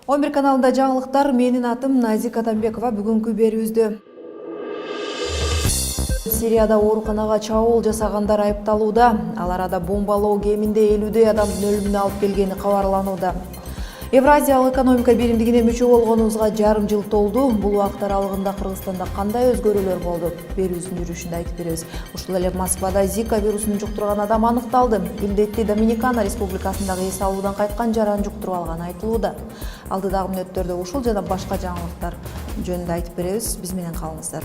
11 каналында жаңылыктар, менин атым Назик Атамбекова. Бүгүнкү берүүбүздө Сирияда ооруканага чабуул жасагандар айыпталууда. Ал арада бомбалоо кеминде 50 адамдын өлүмүнө алып келгени кабарланууда. Евразиялык экономика биримдигине мүчө болгонубузга жарым жыл толду. Бул убакыт аралыгында Кыргызстанда кандай өзгөрүүлөр болду? Берүүбүздүн жүрүшүндө айтып беребиз. Ушул эле Москвада Зика вирусун жуктурган адам аныкталды. Илдетти Доминикана Республикасындагы эс алуудан кайткан жаран жуктуруп алганы айтылууда. Алдыдагы мүнөттөрдө ушул жана башка жаңылыктар жөнүндө айтып беребиз. Биз менен калыңыздар.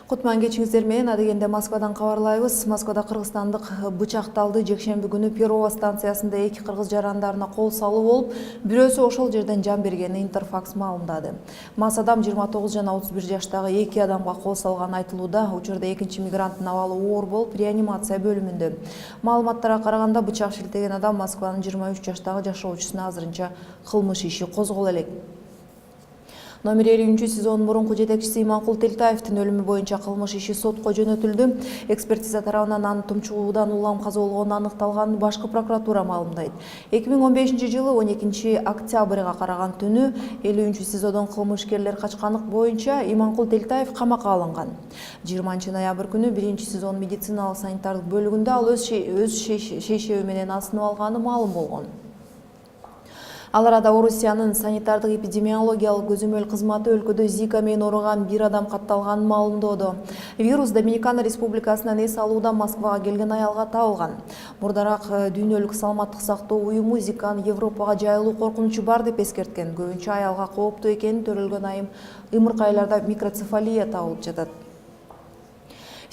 Кутман кечиңиздер менен, адегенде Москвадан кабарлайбыз. Москвада кыргызстандык бычакталды. Жекшемби күнү Перово станциясында 2 кыргыз жарандарына кол салуу болуп, бирөөсү ошол жерден жан бергени Интерфакс маалымдады. Мас адам 29 жана 31 жаштагы 2 адамга кол салганы айтылууда. Учурда экинчи мигранттын абалы оор болуп, реанимация бөлүмүндө. Маалыматтарга караганда, бычак шилтеген адам Москванын 23 жаштагы жашоочусуна азырынча кылмыш иши козголо элек. Номер 50 сезонун мурунку жетекчиси Иманкул Телтаевдин өлүмү боюнча кылмыш иши сотко жөнөтүлдү. Экспертиза тарабынан анын тумчугуудан улам каза болгону аныкталганын башкы прокуратура маалымдайт. 2015 жылы 12 октябрга караган түнү 50 сезодон кылмышкерлер качканлык боюнча Иманкул Телтаев камакка алынган. 20 ноябрь күнү 1 сезон медициналык санитардык бөлүгүндө ал өз шейшеби менен асынып алганы маалым болгон. Ал арада Орусиянын санитардык эпидемиологиялык көзөмөл кызматы өлкөдө Зика менен ооруган 1 адам катталганын маалымдоодо. Вирус Доминикана Республикасынан эс алууда Москвага келген аялга табылган. Мурдараак Дүйнөлүк саламаттык сактоо уюму Зиканын Европага жайылуу коркунучу бар деп эскерткен. Көбүнчө аялга кооптуу экени төрөлгөн айым ымыркайларда микроцефалия табылып жатат.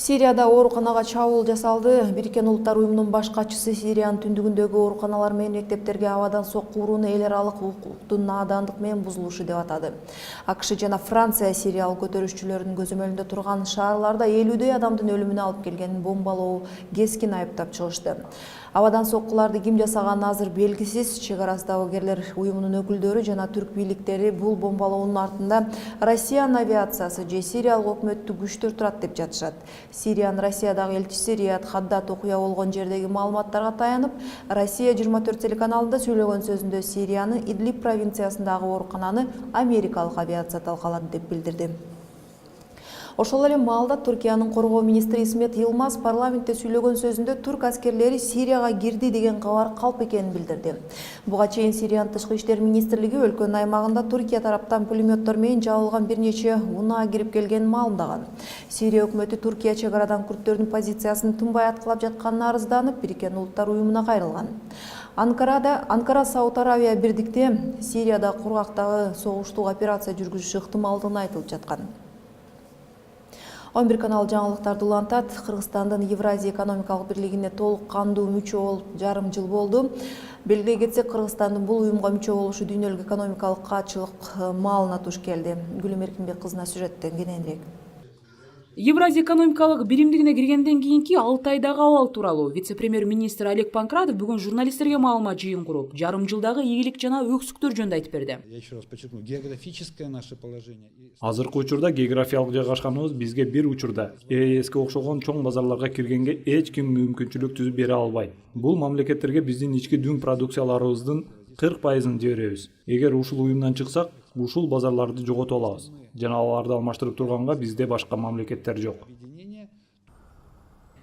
Сирияда ооруканага чабуул жасалды. Бириккен Улуттар уюмунун баш катчысы Сириянын түндүгүндөгү ооруканалар менен мектептерге абадан сокку урууну эл аралык укуктун наадандык менен бузулушу деп атады. АКШ жана Франция сириялык көтөрүүчүлөрдүн көзөмөлүндө турган шаарларда 50 адамдын өлүмүнө алып келгенин бомбалоо кескин айыптап чыгышты. Абадан соккуларды ким жасаганы азыр белгисиз. Чек арасы дабагерлер уюмунун өкүлдөрү жана түрк бийликтери бул бомбалоонун артында Россиянын авиациясы же сириялык өкмөттүк күчтөр турат деп жатышат. Сириянын Россиядагы элчиси Рият Хаддат окуя болгон жердеги маалыматтарга таянып, Россия 24 телеканалында сүйлөгөн сөзүндө Сириянын Идлиб провинциясындагы оорукананы америкалык авиация талкалады деп билдирди. Ошол эле маалда Түркиянын коргоо министри Исмет Йылмаз парламентте сүйлөгөн сөзүндө турк аскерлери Сирияга кирди деген кабар калп экенин билдирди. Буга чейин Сириянын тышкы иштер министрлиги өлкөнүн аймагында Туркия тараптан пулеметтор менен жабылган бир нече унаа кирип келгенин маалымдаган. Сирия өкмөтү Туркия чек арадан күрттөрдүн позициясын тынбай аткылап жатканына арызданып, Бириккен Улуттар уюмуна кайрылган. Анкара Сауд Аравия бирдикте Сирияда кургактагы согуштук операция жүргүзүшү ыктымалдыгын айтылып жаткан. 11 канал жаңылыктарды улантат. Кыргызстандын Евразия экономикалык бирлигине толук кандуу мүчө болуп жарым жыл болду. Белгилей кетсек, Кыргызстандын бул уюмга мүчө болушу дүйнөлүк экономикалык каатчылык маалына туш келди. Гүлүм Эркинбек кызына сюжеттен кененирээк. Евразия экономикалык биримдигине киргенден кийинки 6 айдагы абал тууралуу вице-премьер-министр Олег Панкратов бүгүн журналисттерге маалымат жыйын куруп, жарым жылдагы ийгилик жана өксүктөр жөнүндө айтып берди. Я еще раз подчеркну, географическое наше положение. Азыркы учурда географиялык жайгашканыбыз бизге бир учурда ЭСке окшогон чоң базарларга киргенге эч ким мүмкүнчүлүк түзүп бере албайт. Бул мамлекеттерге биздин ички дүң продукцияларыбыздын 40%-ын жиберебиз. Эгер ушул уюмдан чыксак, ушул базарларды жоготуп алабыз. Жана аларды алмаштырып турганга бизде башка мамлекеттер жок.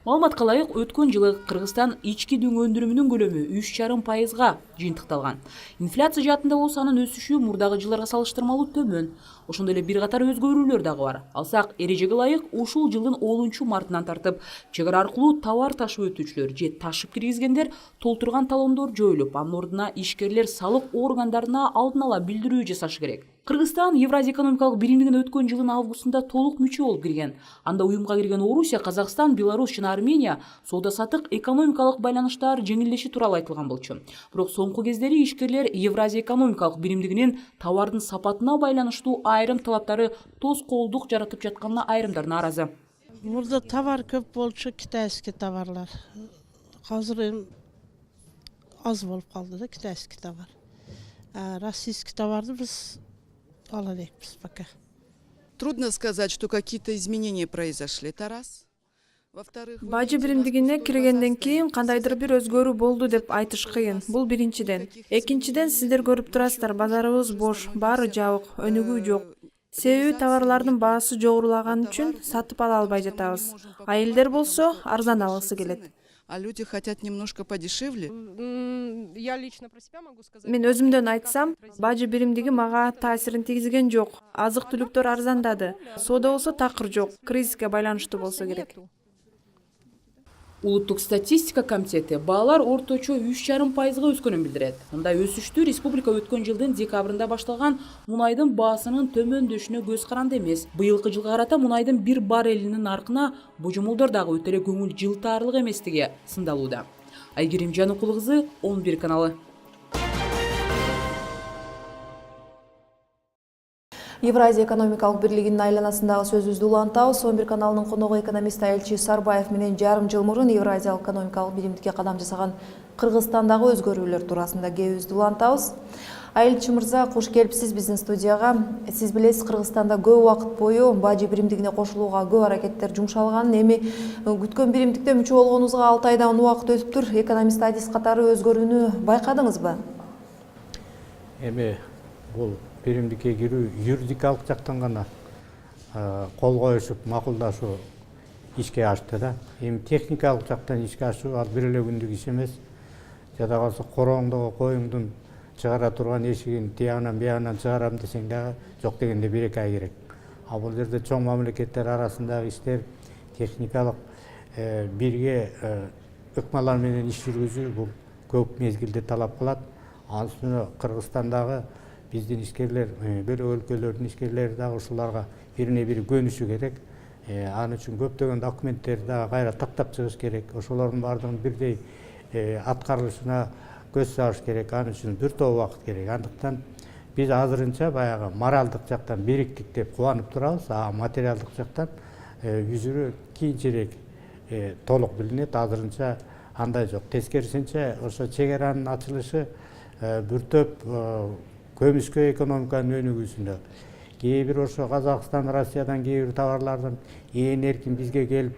Маалыматка ылайык, өткөн жылы Кыргызстан ички дүң өндүрүмүнүн көлөмү 3,5%га жыйынтыкталган. Инфляция жаатында болсо анын өсүшү мурдагы жылдарга салыштырмалуу төмөн. Ошондой эле бир катар өзгөрүүлөр дагы бар. Алсак, эрежеге ылайык ушул жылдын 10-мартынан тартып, чек ара аркылуу товар ташып өтүүчүлөр же ташып киргизгендер толтурган талондор жоюлуп, анын ордуна ишкерлер салык органдарына алдын ала билдирүү жасашы керек. Кыргызстан Евразия экономикалык биримдигине өткөн жылдын августунда толук мүчө болуп кирген. Анда уюмга кирген Орусия, Казакстан, Беларусь жана Армения соода-саттык экономикалык байланыштар жеңилдеши тууралуу айтылган болчу. Бирок соңку кездери ишкерлер Евразия экономикалык биримдигинин товардын сапатына байланыштуу айрым талаптары тоскоолдук жаратып жатканына айрымдар нааразы. Мурда товар көп болчу, китайский товарлар. Азыр аз болуп калды да китайский товар. Российский товарды біз ала элекпиз пока. Трудно сказать, что какие-то изменения произошли. Это раз. Во-вторых, вы Бажы видите, биримдигине насколько киргенден база кийин стоит. кандайдыр бир өзгөрүү болду деп айтыш кыйын. Бул биринчиден. Экинчиден сиздер көрүп турасыздар, базарыбыз бош, баары жабык, өнүгүү жок. Себеби товарлардын баасы жогорулаган үчүн сатып ала албай жатабыз. Айылдар болсо арзан алгысы келет. А люди хотят немножко подешевле. Я лично про себя могу сказать. Мен өзүмдөн айтсам, бажы биримдиги мага таасирин тийгизген жок. Азык-түлүктөр арзандады. Соода болсо такыр жок. Кризиске байланыштуу болсо керек. Улуттук статистика комитети баалар орточо 3,5% өскөнүн билдирет. Мындай өсүштү республика өткөн жылдын декабрында башталган мунайдын баасынын төмөндөшүнө көз каранды эмес. Быйылкы жылга карата мунайдын 1 баррелинин наркына бужумулдар дагы өтө эле көңүл жылтаарлык эместиги сындалууда. Айгерим Жаныкул кызы, 11 каналы. Евразия экономикалык бирлигинин айланасындагы сөзүбүздү улантабыз. 11 каналынын коногу экономист Айылчы Сарбаев менен жарым жыл мурун Евразиялык экономикалык биримдикке кадам жасаган Кыргызстандагы өзгөрүүлөр туурасында кебибизди улантабыз. Айылчы мырза, куш келипсиз биздин студияга. Сиз билесиз, Кыргызстанда көп убакыт бою бажы биримдигине кошулууга көп аракеттер жумшалган. Эми күткөн биримдикте мүчө болгонуңузга 6 айдан убакыт өтүптүр. Экономист Адис катары өзгөрүүнү байкадыңызбы? Эми бул биримдикке кирүү юридикалык жактан гана кол коюшуп, макулдашуу ишке ашты да. Эми техникалык жактан ишке ашуу ал бир эле күндүк иш эмес. Жада калса корооңдогу коюңдун чыгара турган эшигин тиягынан биягынан чыгарам десең дагы жок дегенде 1-2 ай керек. А бул жерде чоң мамлекеттер арасындагы иштер техникалык бирге ыкмалар менен иш жүргүзүү бул көп мезгилди талап кылат. Анын үстүнө Кыргызстандагы биздин ишкерлер, бөлөк өлкөлөрдүн ишкерлери дагы ушуларга бирине бири көнүшү керек. Аны үчүн көптөгөн документтерди дагы кайра тактап чыгыш керек. Ошолордун баардыгын бирдей аткарылышына көз сагыш керек. Аны үчүн бир топ убакыт керек. Андыктан биз азырынча баягы моралдык жактан бириктик деп кубанып турабыз, а материалдык жактан жүзүрү кийинчерээк толук билинет. Азырынча андай жок. Тескерисинче ошо чек аранын ачылышы бир топ көмүскө экономиканын өнүгүүсүнө, кээ бир ошо Казакстан, Россиядан кээ бир товарлардын ээн эркин бизге келип,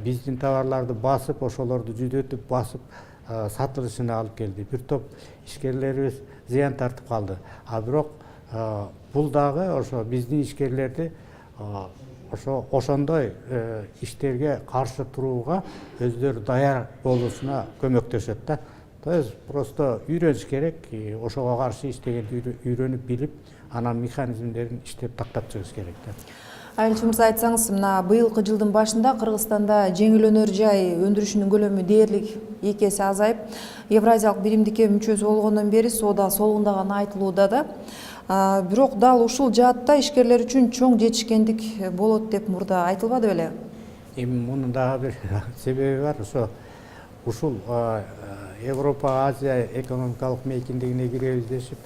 биздин товарларды басып, ошолорду жүдөтүп, басып сатылышына алып келди. Бир топ ишкерлерибиз зыян тартып калды. А бирок бул дагы ошо биздин ишкерлерди ошондой иштерге каршы турууга өздөрү даяр болуусуна көмөктөшөт да. То есть просто үйрөнүш керек, ошого каршы иштегенди үйрөнүп билип, анан механизмдерин иштеп тактап чыгыш керек да. Айылчы мырза, айтсаңыз, мына быйылкы жылдын башында Кыргызстанда жеңил өнөр жай өндүрүшүнүн көлөмү дээрлик 2 эсе азайып, Евразиялык биримдикке мүчөсү болгондон бери соода солугундаганы айтылууда да. Бирок дал ушул жаатта ишкерлер үчүн чоң жетишкендик болот деп мурда айтылбады беле? Эми мунун дагы бир себеби бар. Ушул Европа, Азия экономикалык мейкиндигине киребиз дешип,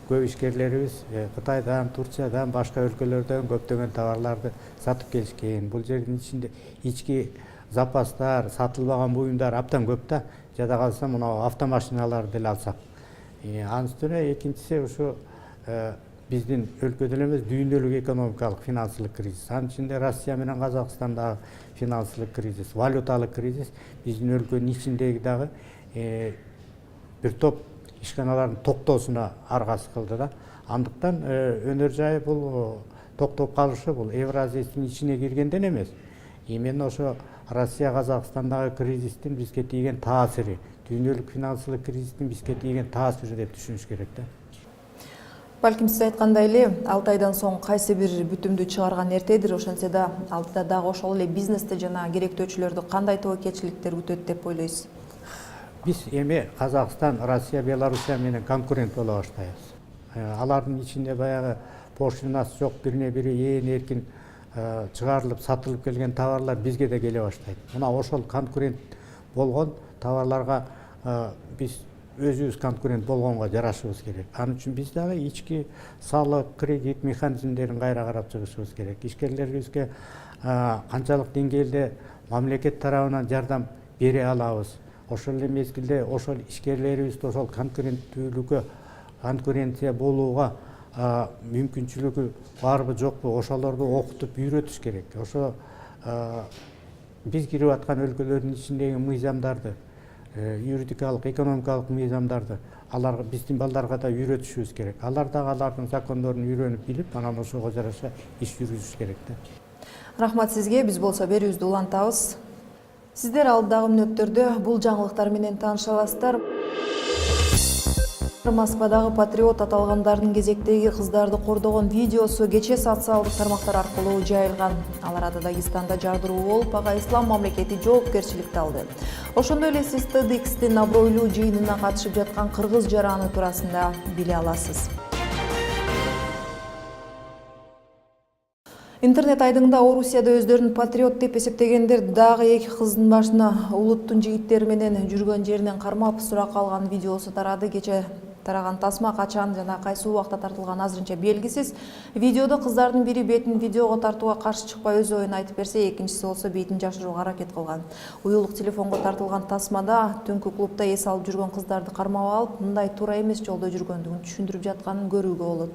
көп ишкерлерибиз Кытайдан, Турциядан, башка өлкөлөрдөн көптөгөн товарларды сатып келишкен. Бул жердин ичинде ички запастар, сатылбаган буюмдар абдан көп да. Жада калса мына автомашиналарды деле алсак. Анын үстүнө экинчиси ушу биздин өлкөдө эле эмес, дүйнөлүк экономикалык финансылык кризис. Анын ичинде Россия менен Казакстандагы финансылык кризис, валюталык кризис биздин өлкөнүн ичиндеги дагы бир топ ишканалардын токтоосуна аргасы кылды да. Андыктан өнөр жайы бул токтоп калышы бул Евразиянын ичине киргенден эмес. Именно ошо Россия, Казакстандагы кризистин бизге тийген таасири, дүйнөлүк финансылык кризистин бизге тийген таасири деп түшүнүш керек да. Балким сиз айткандай эле 6 айдан соң кайсы бир бүтүмдү чыгарган эртедир, ошентсе да алдыда дагы ошол эле бизнесте жана керектөөчүлөрдү кандай тобокелчиликтер күтөт деп ойлойсуз? Биз эми Казакстан, Россия, Белоруссия менен конкурент боло баштайбыз. Алардын ичинде баягы пошлинасы жок, бирине бири ээн эркин чыгарылып, сатылып келген товарлар бизге да келе баштайт. Мына ошол конкурент болгон товарларга биз өзүбүз конкурент болгонго жарашыбыз керек. Анын үчүн биз дагы ички салык, кредит механизмдерин кайра карап чыгышыбыз керек. Ишкерлерибизге канчалык деңгээлде мамлекет тарабынан жардам бере алабыз. Ошол эле мезгилде ошол ишкерлерибизди ошол конкуренттүүлүккө конкуренция болууга мүмкүнчүлүгү барбы жокпу ошолорду окутуп үйрөтүш керек. Ошо биз кирип аткан өлкөлөрдүн ичиндеги мыйзамдарды, юридикалык, экономикалык мыйзамдарды аларга биздин балдарга да үйрөтүшүбүз керек. Алар дагы алардын закондорун үйрөнүп билип, анан ошого жараша иш жүргүзүш керек да. Рахмат сизге, биз болсо берүүбүздү улантабыз. Сиздер алдыдагы мүнөттөрдө бул жаңылыктар менен тааныша аласыздар. Москвадагы патриот аталгандардын кезектеги кыздарды кордогон видеосу кече социалдык тармактар аркылуу жайылган. Ал арада Дагестанда жардыруу болуп, ага ислам мамлекети жоопкерчиликти алды. Ошондой эле сиз TEDx'тин абройлуу жыйынына катышып жаткан кыргыз жараны туурасында биле аласыз. Интернет айдыңында Орусияда өздөрүн патриот деп эсептегендер дагы 2 кыздын башына улуттун жигиттери менен жүргөн жеринен кармап сурак алган видеосу тарады. Кече тараган тасма качан жана кайсы убакта тартылган азырынча белгисиз. Видеодо кыздардын бири бетин видеого тартууга каршы чыкпай өз оюн айтып берсе, экинчиси болсо бетин жашырууга аракет кылган. Уюлдук телефонго тартылган тасмада түнкү клубда эс алып жүргөн кыздарды кармап алып, мындай туура эмес жолдо жүргөндүгүн түшүндүрүп жатканын көрүүгө болот.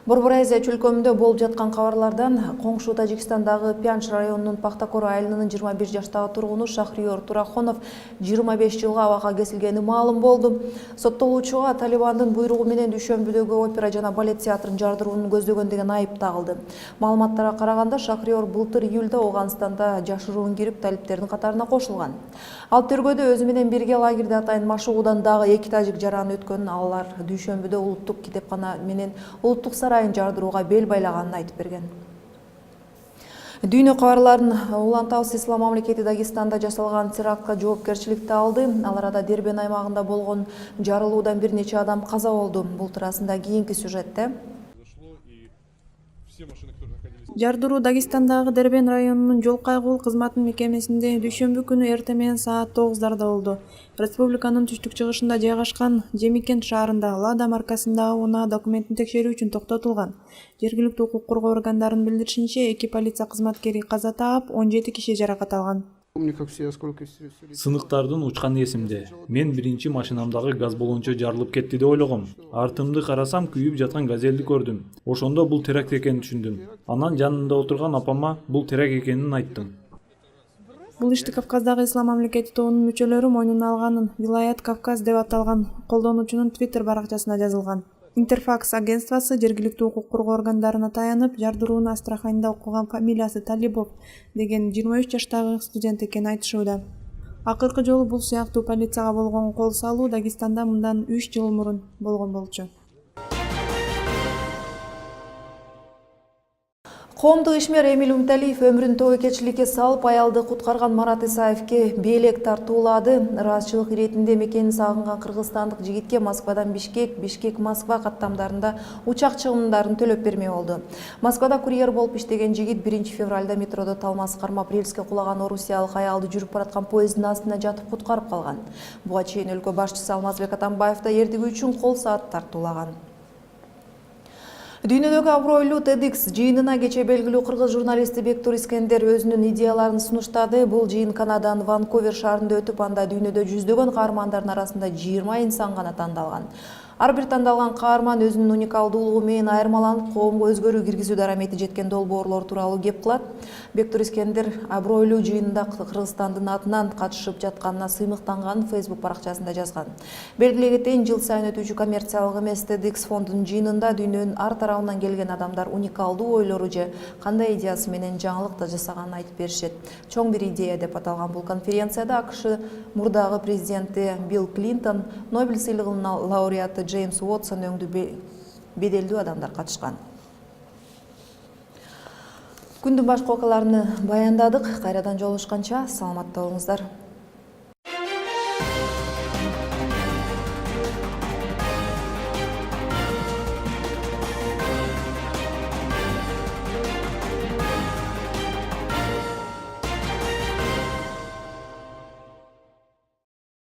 Борбор Азия чөлкөмүндө болуп жаткан кабарлардан коңшу Тажикстандагы Пянш районунун Пахтакор айылынын 21 жаштагы тургуну Шахриор Турахонов 25 жылга абакка кесилгени маалым болду. Соттолуучуга Талибандын буйругу менен Дүйшөмбүдөгү опера жана балет театрын жардырууну көздөгөн деген айып тагылды. Маалыматтарга караганда Шахриор былтыр июлда Ооганстанда жашыруун кирип талиптердин катарына кошулган. Ал тергөөдө өзү менен бирге лагерде атайын машыгуудан дагы 2 тажик жараны өткөнүн, алар Дүйшөмбүдө улуттук китепкана менен улуттук сарайын жардырууга бел байлаганын айтып берген. Дүйнө кабарларын улантабыз. Ислам мамлекети Дагестанда жасалган терактка жоопкерчиликти алды. Ал арада Дербен аймагында болгон жарылуудан бир нече адам каза болду. Бул туурасында кийинки сюжетте. Жардыруу Дагестандагы Дербен районунун жол кайгылуу кызматынын мекемесинде дүйшөмбү күнү эртең менен саат 9:00 болду. Республиканын түштүк-чыгышында жайгашкан Жемикент шаарында Лада маркасындагы унаа документин текшерүү үчүн токтотулган. Жергиликтүү укук коргоо органдарынын билдиришинче, 2 полиция кызматкери каза таап, 17 киши жаракат алган. Сыныктардын учканы эсимде. Мен биринчи машинамдагы газ баллончо жарылып кетти деп ойлогом. Артымды карасам, күйүп жаткан газелди көрдүм. Ошондо бул теракт экенин түшүндүм. Анан жанында отурган апама бул теракт экенин айттым. Бул ишти Кавказдагы Ислам мамлекети тобунун мүчөлөрү мойнуна алганын Вилаят Кавказ деп аталган колдонуучунун Twitter баракчасына жазылган. Интерфакс агентствосы жергиликтүү укук коргоо органдарына таянып, жардырууну Астраханда окуган фамилиясы Талибов деген 23 жаштагы студент экенин айтышууда. Акыркы жолу бул сыяктуу полицияга болгон кол салуу Дагестанда мындан 3 жыл мурун болгон болчу. Коомдук ишмер Эмиль Умталиев өмүрүн тобокелчиликке салып, аялды куткарган Марат Исаевке белек тартуулады. Ыраазчылык иретинде мекенин сагынган кыргызстандык жигитке Москвадан Бишкек, Бишкек-Москва каттамдарында учак чыгымдарын төлөп бермей болду. Москвада курьер болуп иштеген жигит 1 февралда метродо талмас кармап рельске кулаган орусиялык аялды жүрүп бараткан поезддин астына жатып куткарып калган. Буга чейин өлкө башчысы Алмазбек Атамбаев да эрдиги үчүн кол саат тартуулаган. Дүйнөдөгү абройлуу TEDx жыйынына кече белгилүү кыргыз журналисти Бектур Искендер өзүнүн идеяларын сунуштады. Бул жыйын Канаданын Ванкувер шаарында өтүп, анда дүйнөдө жүздөгөн каармандардын арасында 20 инсан гана тандалган. Ар бир тандалган каарман өзүнүн уникалдуулугу менен айырмаланып, коомго өзгөрүү киргизүү дарамети жеткен долбоорлор тууралуу кеп кылат. Бектур Искендер абройлуу жыйынында Кыргызстандын атынан катышып жатканына сыймыктанганын Facebook баракчасында жазган. Белгилей кетейин, жыл сайын өтүүчү коммерциялык эмес TEDx фондунун жыйынында дүйнөнүн ар тарабынан келген адамдар уникалдуу ойлору же кандай идеясы менен жаңылык да жасаганын айтып беришет. Чоң бир идея деп аталган бул конференцияда АКШ мурдагы президенти Билл Клинтон, Нобель сыйлыгынын лауреаты Джеймс Уотсон өңдүү беделдүү адамдар катышкан. Күндүн башка окуяларын баяндадык. Кайрадан жолугушканча саламатта болуңуздар.